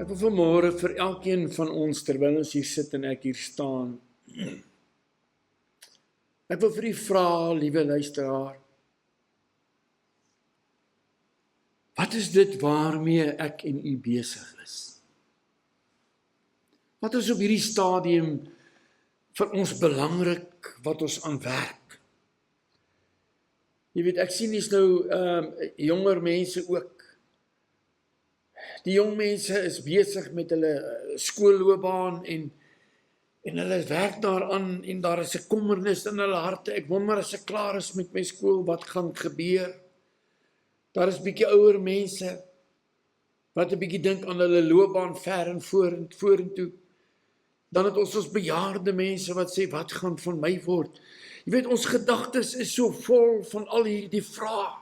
Ek wil vanmôre vir elkeen van ons, terwyl ons hier sit en ek hier staan, ek wil vir u vra, liewe luisteraar, wat is dit waarmee ek en u besig is? Wat is op hierdie stadium vir ons belangrik wat ons aan werk? Jy weet, ek sien dis nou jonger mense ook. Die jong mense is besig met hulle skoolloopbaan en hulle werk daaraan en daar is 'n kommernis in hulle harte. Ek wonder as ek klaar is met my skool, wat gaan gebeur? Daar is bietjie ouer mense wat 'n bietjie dink aan hulle loopbaan ver en vorentoe. Dan het ons bejaarde mense wat sê, wat gaan van my word? Jy weet, ons gedagtes is so vol van al hierdie vrae.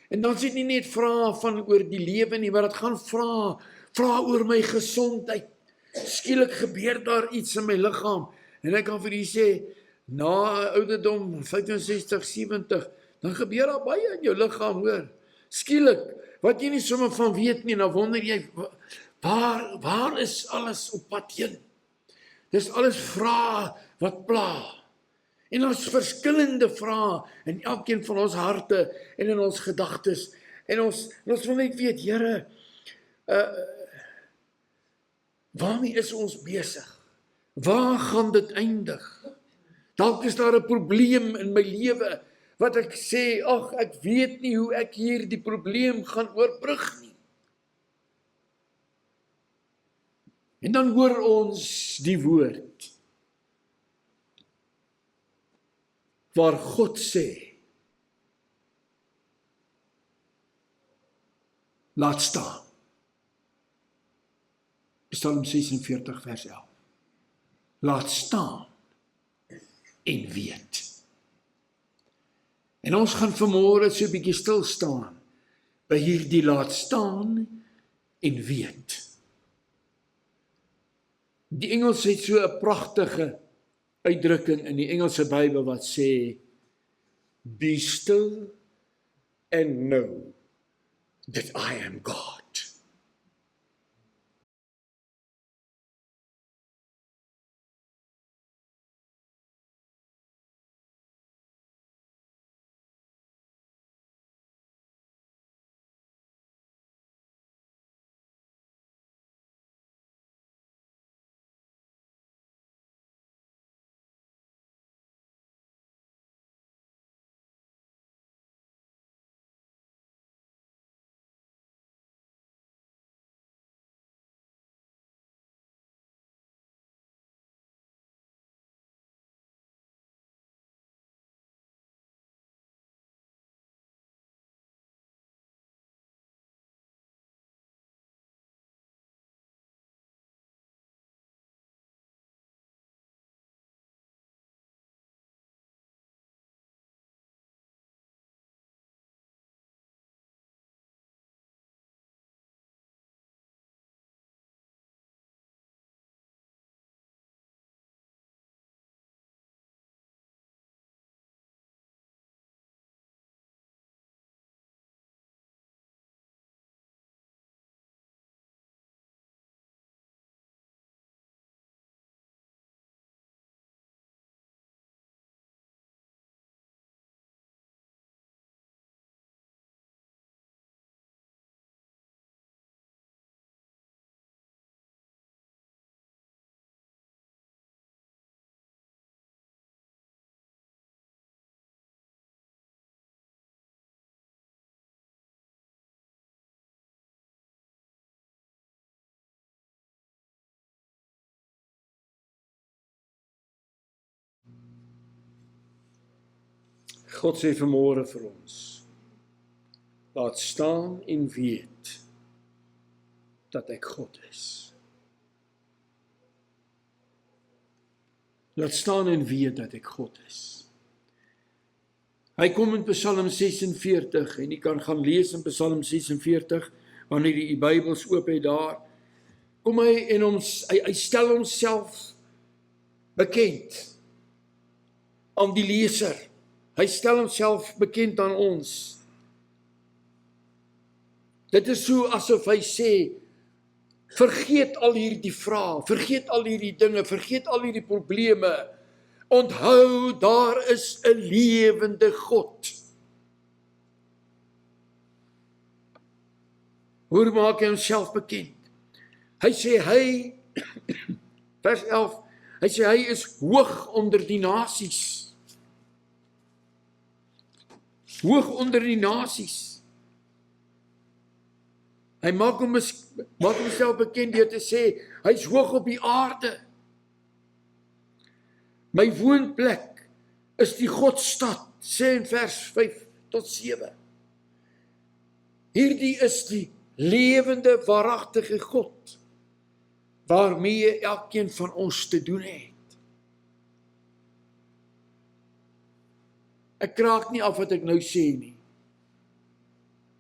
En dan is dit nie net vrae van oor die lewe nie, maar dit gaan vrae oor my gesondheid. Skielik gebeur daar iets in my liggaam. En ek kan vir u sê, na ouderdom 65, 70, dan gebeur daar baie in jou liggaam, hoor. Skielik, wat jy nie sommer van weet nie, dan wonder jy, waar is alles op pad heen? Dis alles vrae wat pla. En ons verskillende vrae in elkeen van ons harte en in ons gedagtes. En ons wil net weet, Here, waarmee is ons besig? Waar gaan dit eindig? Dalk is daar 'n probleem in my lewe wat ek sê, ag, ek weet nie hoe ek hierdie probleem gaan oorbrug nie. En dan hoor ons die woord waar God sê, laat staan. Psalm 46 vers 11. Laat staan en weet. En ons gaan vanmôre so 'n bietjie stil staan by hierdie laat staan en weet. Die Engels het so 'n pragtige uitdrukking in die Engelse Bybel wat sê, be still and know that I am God. God sê vanmôre vir ons, laat staan en weet dat ek God is. Laat staan en weet dat ek God is. Hy kom in Psalm 46 en jy kan gaan lees in Psalm 46 wanneer jy die Bybels oop het daar. Kom hy en hy stel homself bekend aan die leser. Hy stel homself bekend aan ons. Dit is so asof hy sê, Vergeet al hierdie vrae, vergeet al hierdie dinge, vergeet al hierdie probleme. Onthou, daar is 'n lewende God. Hoe maak hy homself bekend? Hy sê vers 11, hy sê hy is hoog onder die nasies. Hoog onder die nasies. Hy maak homself bekend deur te sê, hy is hoog op die aarde. My woonplek is die Godstad, sê in vers 5 tot 7. Hierdie is die lewende, waaragtige God, waarmee elkeen van ons te doen het. Ek kraak nie af wat ek nou sê nie.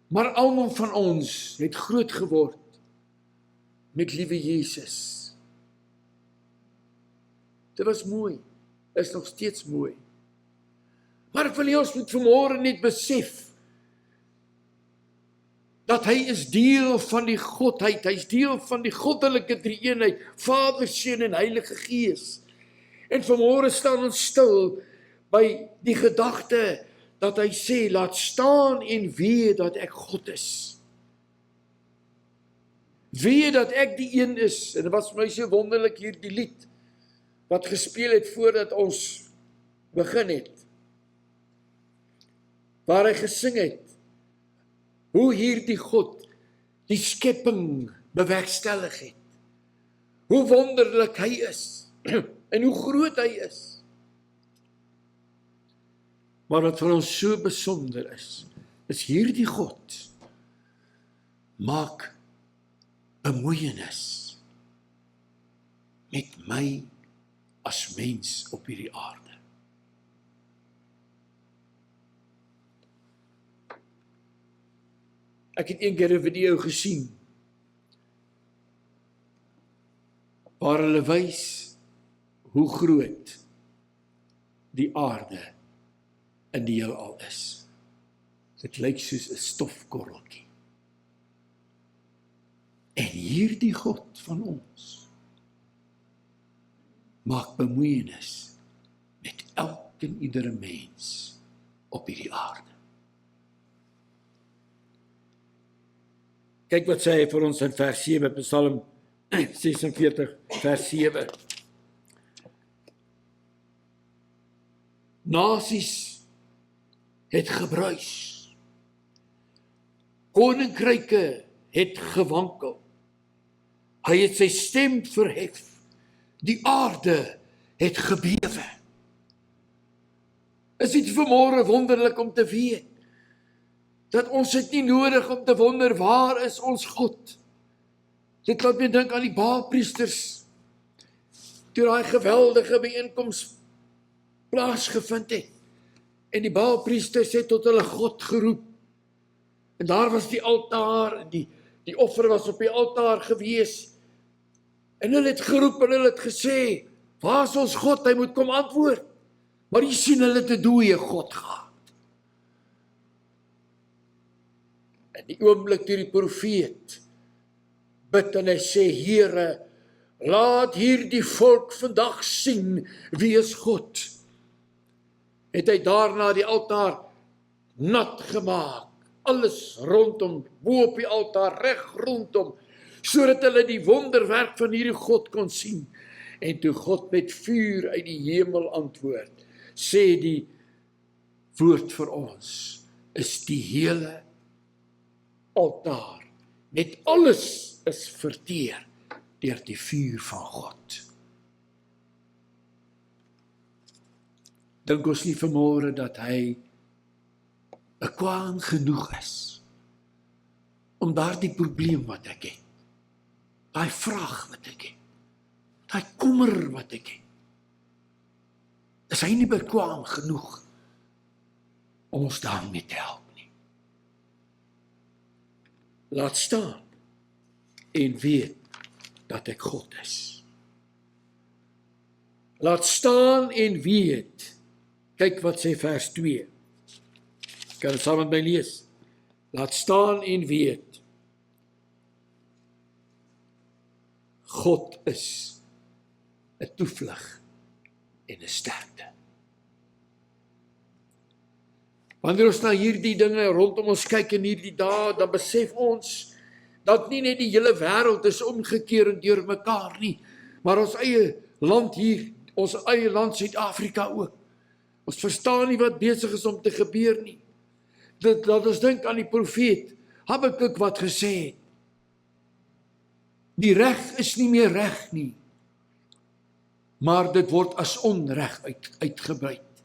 Maar almal van ons het groot geword met liewe Jesus. Dit was mooi, is nog steeds mooi. Maar ek wil hê ons moet vanmôre net besef, dat hy is deel van die Godheid, hy is deel van die goddelike drie-eenheid, Vader, Seun en Heilige Gees. En vanmôre staan ons stil by die gedagte, dat hy sê, laat staan en weet dat ek God is. Weet dat ek die een is, en dit was vir my so wonderlik hier die lied, wat gespeel het voordat ons begin het, waar hy gesing het, hoe hierdie God die skepping bewerkstellig het, hoe wonderlik hy is, en hoe groot hy is. Maar wat vir ons so besonder is hierdie God maak bemoeienis met my as mens op hierdie aarde. Ek het een keer 'n video gesien, waar hulle wys hoe groot die aarde in die heelal is. Dit lyk soos 'n stofkorreltjie. En hierdie God van ons maak bemoeienis met elke en iedere mens op hierdie aarde. Kyk wat sê hy vir ons in vers 7, Psalm 46, vers 7. Nasies het gebruis. Koninkryke het gewankel. Hy het sy stem verhef. Die aarde het gebewe. Is dit vanmôre wonderlik om te weet, dat ons het nie nodig om te wonder, waar is ons God? Dit laat my dink aan die Baalpriesters, toe daai geweldige byeenkoms plaasgevind het, en die Baalpriesters het tot hulle God geroep, en daar was die altaar, en die offer was op die altaar gewees, en hulle het geroep, en hulle het gesê, waar is ons God, hy moet kom antwoord, maar jy sien hulle te dooie God gehad. En die oomblik toe die profeet bid en hy sê, Here, laat hierdie volk vandag sien wie is God. Het hy daarna die altaar nat gemaak, alles rondom, bo op die altaar, reg rondom, sodat hulle die wonderwerk van hierdie God kon sien. En toe God met vuur uit die hemel antwoord, sê die woord vir ons, is die hele altaar, met alles is verteer deur die vuur van God. Dink ons nie vanmôre dat hy bekwaam genoeg is om daardie probleem wat ek het, daai vraag wat ek het, daai kommer wat ek het, is hy nie bekwaam genoeg om ons daarmee te help nie. Laat staan en weet dat ek God is. Laat staan en weet. Kyk wat sê vers 2. Kan dit saam met my lees? Laat staan en weet. God is 'n toevlug en 'n sterkte. Wanneer ons na hierdie dinge rondom ons kyk in hierdie dae, dan besef ons dat nie net die hele wêreld is omgekeer en deurmekaar nie, maar ons eie land hier, ons eie land Suid-Afrika ook. Ons verstaan nie wat besig is om te gebeur nie. Laat ons dink aan die profeet Habakuk wat gesê het, die reg is nie meer reg nie, maar dit word as onreg uitgebuit.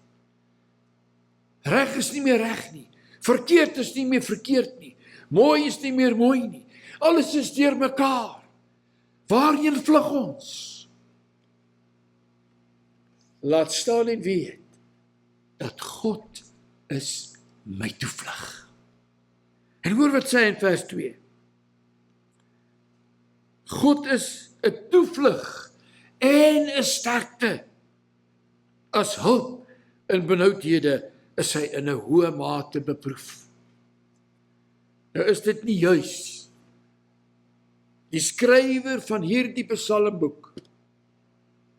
Reg is nie meer reg nie, verkeerd is nie meer verkeerd nie, mooi is nie meer mooi nie, alles is deur mekaar. Waarheen vlug ons? Laat staan en weet, dat God is my toevlug. En hoor wat sê in vers 2. God is 'n toevlug en 'n sterkte. As hulp in benoudhede is hy in 'n hoë mate beproef. Nou is dit nie juis die skrywer van hierdie psalmboek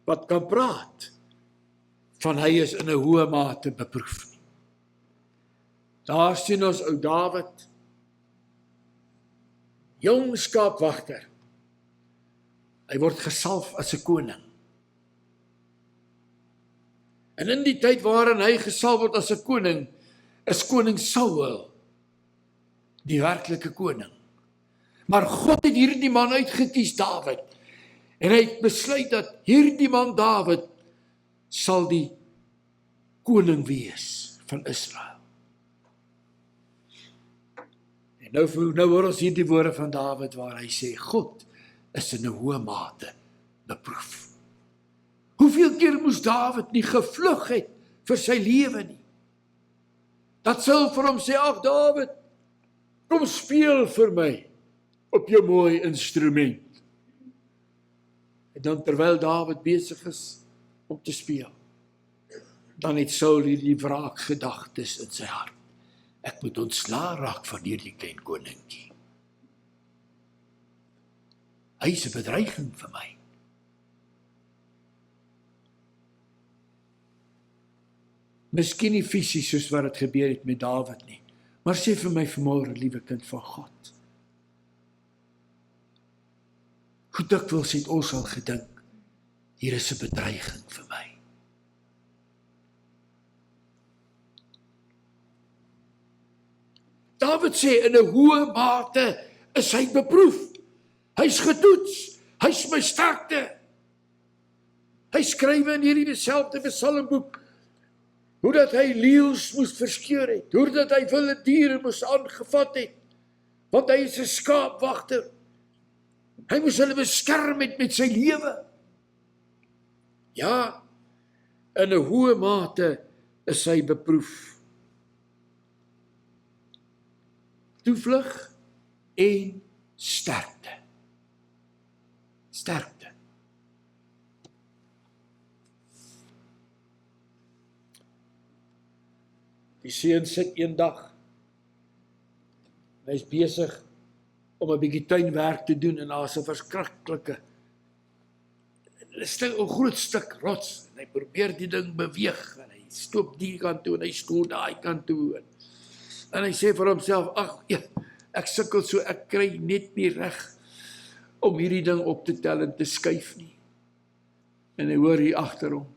wat kan praat van hy is in 'n hoë mate beproef nie. Daar sien ons ou Dawid, jong skaapwagter. Hy word gesalf as 'n koning. En in die tyd waarin hy gesalf word as 'n koning, is koning Saul die werklike koning. Maar God het hierdie man uitgekies, Dawid, en hy het besluit dat hierdie man Dawid sal die koning wees van Israel. En nou hoor ons hierdie woorde van Dawid waar hy sê, God is in 'n hoë mate beproef. Hoeveel keer moes Dawid nie gevlug het vir sy lewe nie? Dat Saul vir hom sê, ag Dawid, kom speel vir my op jou mooi instrument. En dan terwyl Dawid besig is om te speel, dan het Saul hierdie wraakgedagtes in sy hart. Ek moet ontslaa raak van hierdie klein koningkie. Hy is 'n bedreiging vir my. Miskien nie fisies soos wat dit gebeur het met Dawid nie, maar sê vir my vanmôre, liewe kind van God, hoe dikwels het ons al gedink, hier is 'n bedreiging vir my. Dawid sê, in 'n hoë mate is hy beproef. Hy's getoets, hy's my sterkte. Hy skryf in hierdie selfde psalmboek, hoe dat hy leeu's moes verskeur het, hoe dat hy wilde diere moes aangevat het, want hy is 'n skaapwagter. Hy moes hulle beskerm met sy lewe. Ja, in 'n hoë mate is hy beproef. Toevlug en sterkte. Sterkte. Die seun sit eendag, hy is besig om 'n bietjie tuinwerk te doen en daar's 'n verskriklike 'n groot stuk rots en hy probeer die ding beweeg en hy stoop die kant toe en hy stoot daai kant toe en hy sê vir homself, ag ja, ek sukkel so, ek kry net nie reg om hierdie ding op te tel en te skuif nie. En hy hoor hier agter hom,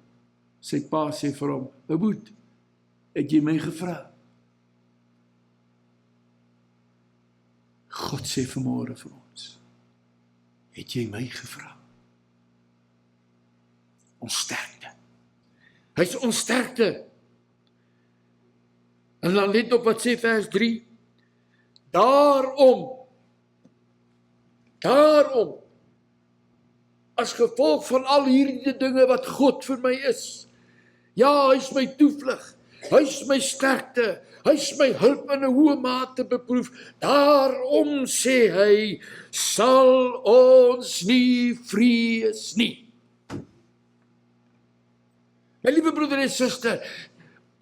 sy pa sê vir hom, "Boet, het jy my gevra?" God sê vanmôre vir ons, het jy my gevra? Ons sterkte. Hy is ons sterkte. En dan let op wat sê vers 3. Daarom, as gevolg van al hierdie dinge wat God vir my is, ja, hy is my toevlug, hy is my sterkte, hy is my hulp in 'n hoë mate beproef, daarom sê hy, sal ons nie vrees nie. My liewe broeder en suster,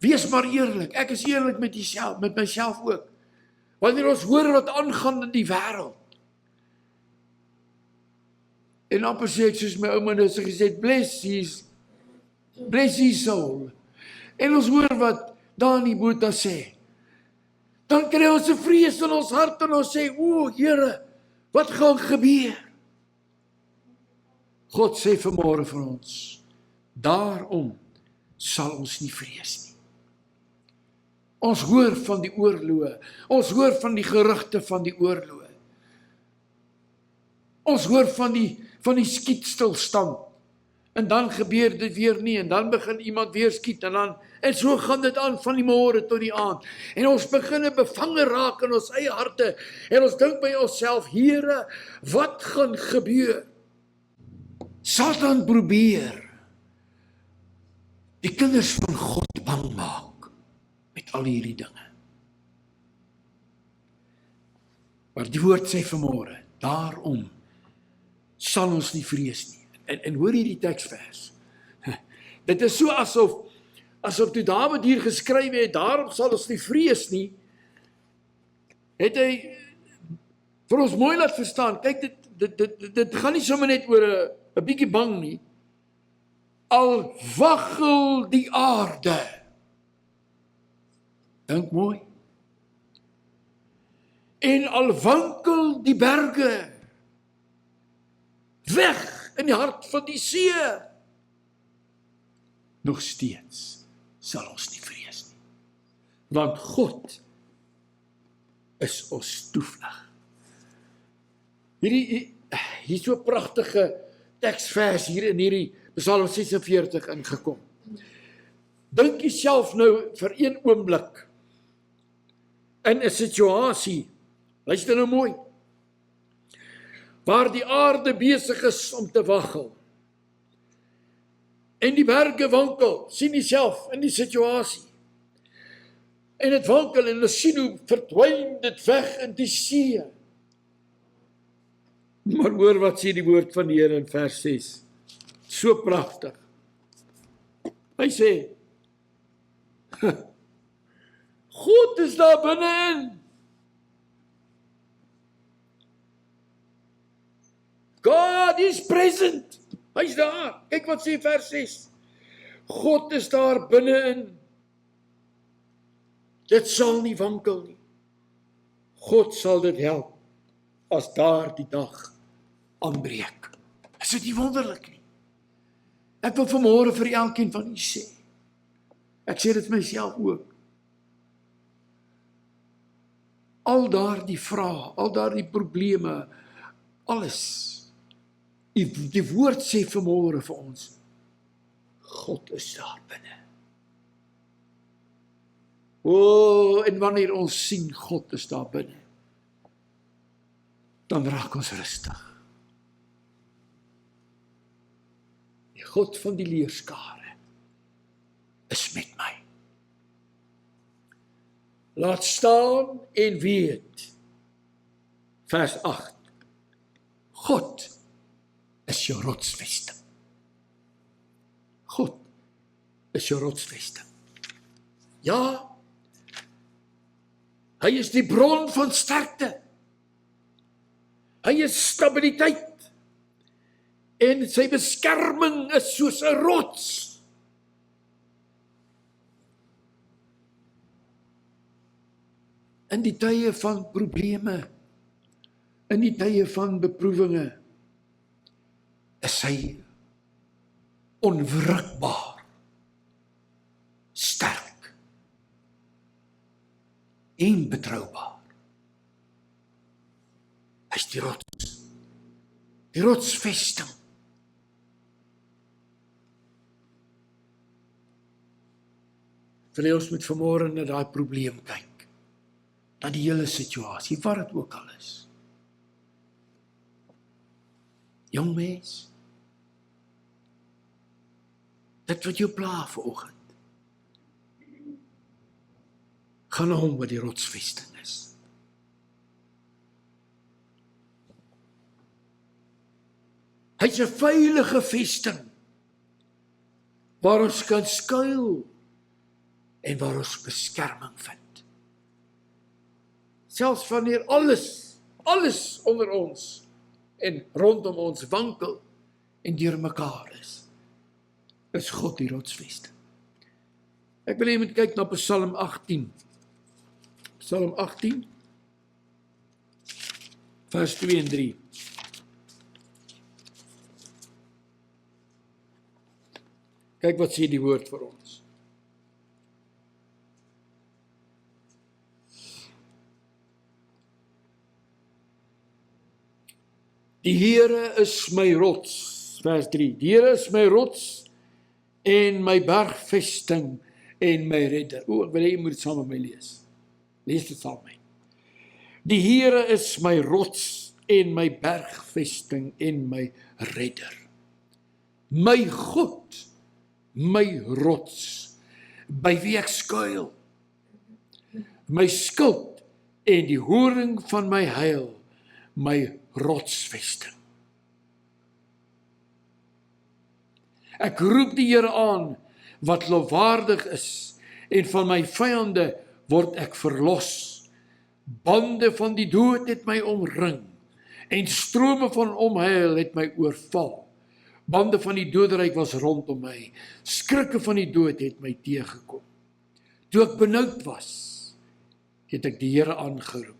wees maar eerlik, ek is eerlik met myself ook. Wanneer ons hoor wat aangaan in die wêreld, En amper sê ek soos my ouma nou so gesê, bless his soul. En ons hoor wat Dani Botha sê. Dan kry ons 'n vrees in ons hart en ons sê, o Here, wat gaan gebeur? God sê vanmôre vir ons, daarom sal ons nie vrees nie. Ons hoor van die oorloë, ons hoor van die gerugte van die oorloë. Ons hoor van die skietstilstand. En dan gebeur dit weer nie, en dan begin iemand weer skiet, en so gaan dit aan van die môre tot die aand. En ons begin bevange raak in ons eie harte, en ons dink by onsself, Here, wat gaan gebeur? Satan probeer die kinders van God bang maak met al hierdie dinge. Maar die woord sê vanmôre, daarom sal ons nie vrees nie. En hoor hierdie teksvers. Dit is so asof toe Dawid hier geskryf het, daarom sal ons nie vrees nie, het hy vir ons mooi laat verstaan. Kyk, dit gaan nie sommer net oor 'n bietjie bang nie. Al waggel die aarde. Dink mooi. En al wankel die berge. Weg in die hart van die see. Nog steeds sal ons nie vrees nie. Want God is ons toevlug. Hier is so 'n pragtige teksvers hier in hierdie Psalm 46 ingekom. Dink jouself nou vir een oomblik in 'n situasie, luister nou mooi, waar die aarde besig is om te waggel. En die berge wankel, sien jouself in die situasie. En dit wankel en ons sien hoe verdwyn dit weg in die see. Maar hoor wat sê die woord van die Here in vers 6. So pragtig. Hy sê, God is daar binne-in. God is present. Hy's daar. Kyk wat sê vers 6. God is daar binne-in. Dit sal nie wankel nie. God sal dit help as daar die dag aanbreek. Is dit nie wonderlik nie? Ek wil vanmôre vir elkeen van u sê. Ek sê dit myself ook. Al daardie vrae, al daardie probleme, alles. Die woord sê vanmôre vir ons, God is daar binne. O, en wanneer ons sien God is daar binne, dan raak ons rustig. Die God van die leerskare is met my. Laat staan en weet, vers 8, God is jou rotsvesting. God is jou rotsvesting. Ja, hy is die bron van sterkte. Hy is stabiliteit. En sy beskerming is soos 'n rots. In die tye van probleme, in die tye van beproewinge, is hy onwrikbaar, sterk en betroubaar. Hy is die rotsvesting. Wil jy ons moet vanmôre na daai probleem kyk, na die hele situasie, wat dit ook al is. Jong mens, dit wat jou pla vanoggend, gaan na hom wat die rotsvesting is. Hy is 'n veilige vesting, waar ons kan skuil, en waar ons beskerming vind. Selfs wanneer alles onder ons en rondom ons wankel en deur mekaar is God die rotsvesting. Ek wil hê jy moet kyk na Psalm 18. Psalm 18, vers 2 en 3. Kyk wat sê die woord vir ons. Die Here is my rots, vers 3. Die Here is my rots en my bergvesting en my redder. Ek wil hê jy moet dit saam met my lees. Lees dit saam met my. Die Here is my rots en my bergvesting en my redder. My God, my rots, by wie ek skuil. My skild en die horing van my heil, my rotsvesting. Ek roep die Here aan wat lofwaardig is en van my vyande word ek verlos. Bande van die dood het my omring en strome van onheil het my oorval. Bande van die doderyk was rondom my. Skrikke van die dood het my teëgekom. Toe ek benoud was, het ek die Here aangeroep.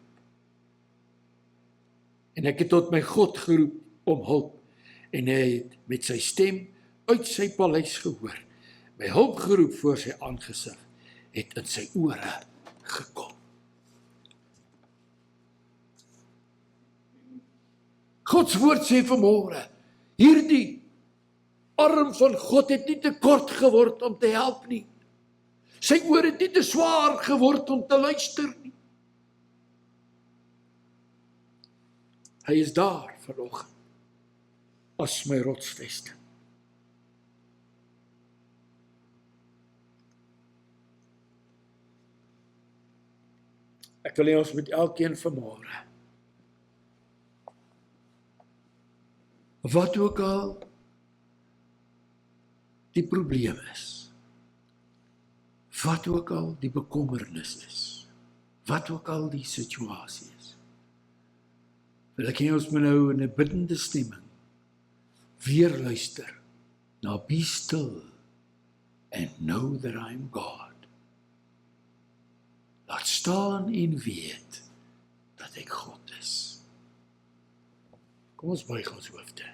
En ek het tot my God geroep om hulp. En hy het met sy stem uit sy paleis gehoor. My hulp geroep voor sy aangesig, het in sy ore gekom. Gods woord sê vanmôre, hierdie arm van God het nie te kort geword om te help nie. Sy oor het nie te swaar geword om te luister nie. Hy is daar vanoggend as my rotsvesting. Ek wil hê ons met elkeen vanmôre, wat ook al die probleem is, wat ook al die bekommernis is, wat ook al die situasie is, wil ek hê ons moet nou in 'n biddende stemming weer luister na Be Still and Know That I Am God. Laat staan en weet dat ek God is. Kom ons buig ons hoofde.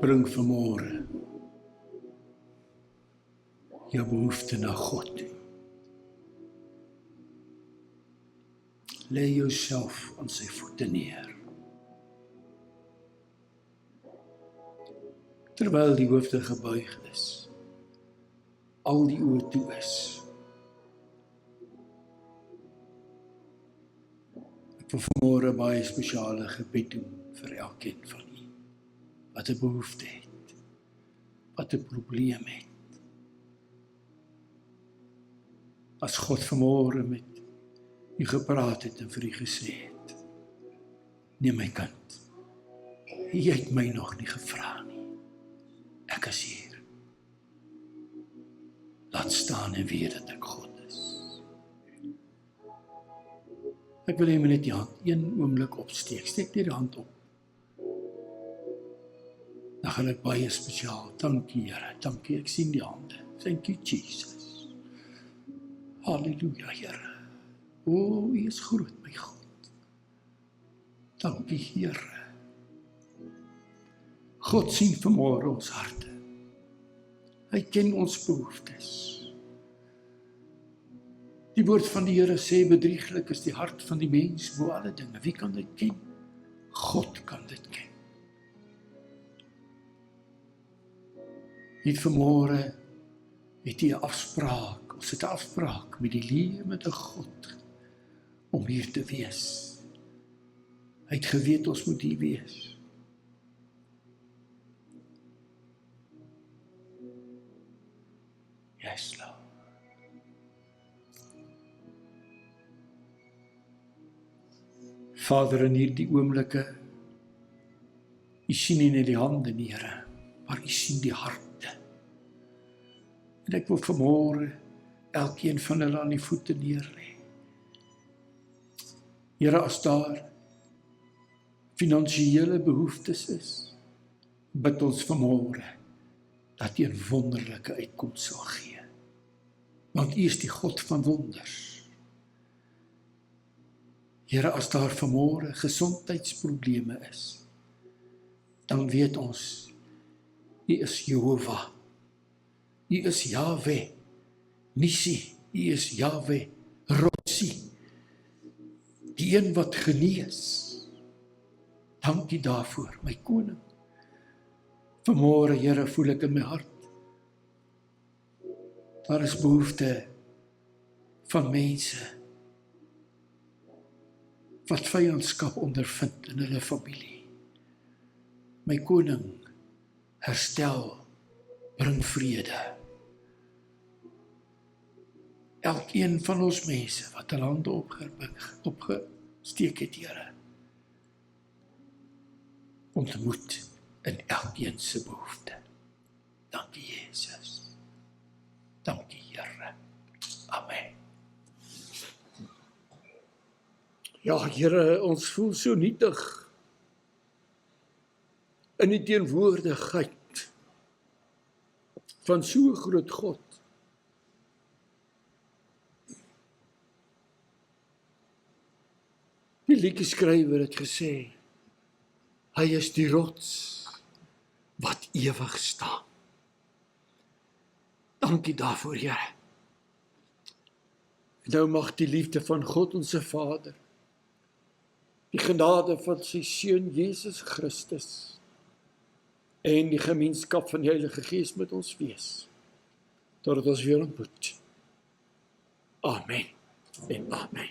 Bring vanmôre jou behoefte na God toe. Lê jouself aan sy voete neer. Terwyl die hoofde gebuig is, al die oë toe is. Ek wil vanmôre baie spesiale gebed doen vir elkeen van u wat 'n behoefte het, wat 'n probleem het. As God vanmôre met u gepraat het en vir u gesê het, nee my kind, jy het my nog nie gevra nie, ek is hier. Laat staan en weet dat ek God is. Ek wil hê jy net die hand een oomblik opsteek, steek net die hand op. Dan gaan ek baie spesiaal, dankie Here, dankie, ek sien die hande, thank you Jesus. Halleluja Here, o, U is groot my God, dankie Here. God sien vanmôre ons harte, hy ken ons behoeftes. Die woord van die Here sê, bedrieglik is die hart van die mens bo alle dinge. Wie kan dit ken? God kan dit ken. Niet vanmôre het jy 'n afspraak, ons het 'n afspraak met die lewende God om hier te wees. Hy het geweet ons moet hier wees. Yes, Lord. Vader, in hierdie oomblikke, U sien nie net die hande, Here, maar U sien die harte. En ek wil vanmôre elkeen van hulle aan die voete neerlê. Here, as daar finansiële behoeftes is, bid ons vanmôre dat U 'n wonderlike uitkoms sal gee. Want U is die God van wonders. Here, as daar vanmôre gesondheidsprobleme is, dan weet ons, U is Jehovah. U is Yahweh, Nissi, U is Yahweh, Rotsi, die een wat genees. Dankie daarvoor, my koning. Vanmôre, Here, voel ek in my hart, daar is behoefte van mense wat vyandskap ondervind in hulle familie. My koning, herstel, bring vrede. Elkeen van ons mense wat hulle hande opgesteek het, Here, ontmoet in elkeen se behoefte. Dankie, Jesus. Dankie, Here. Amen. Ja, Here, ons voel so nietig in die teenwoordigheid van so 'n groot God. Die liedjeskrywer het gesê, hy is die rots wat ewig staan. Dankie daarvoor, Here. Nou mag die liefde van God onze Vader, die genade van sy Seun Jesus Christus en die gemeenskap van die Heilige Gees met ons wees, totdat ons weer ontmoet. Amen en amen.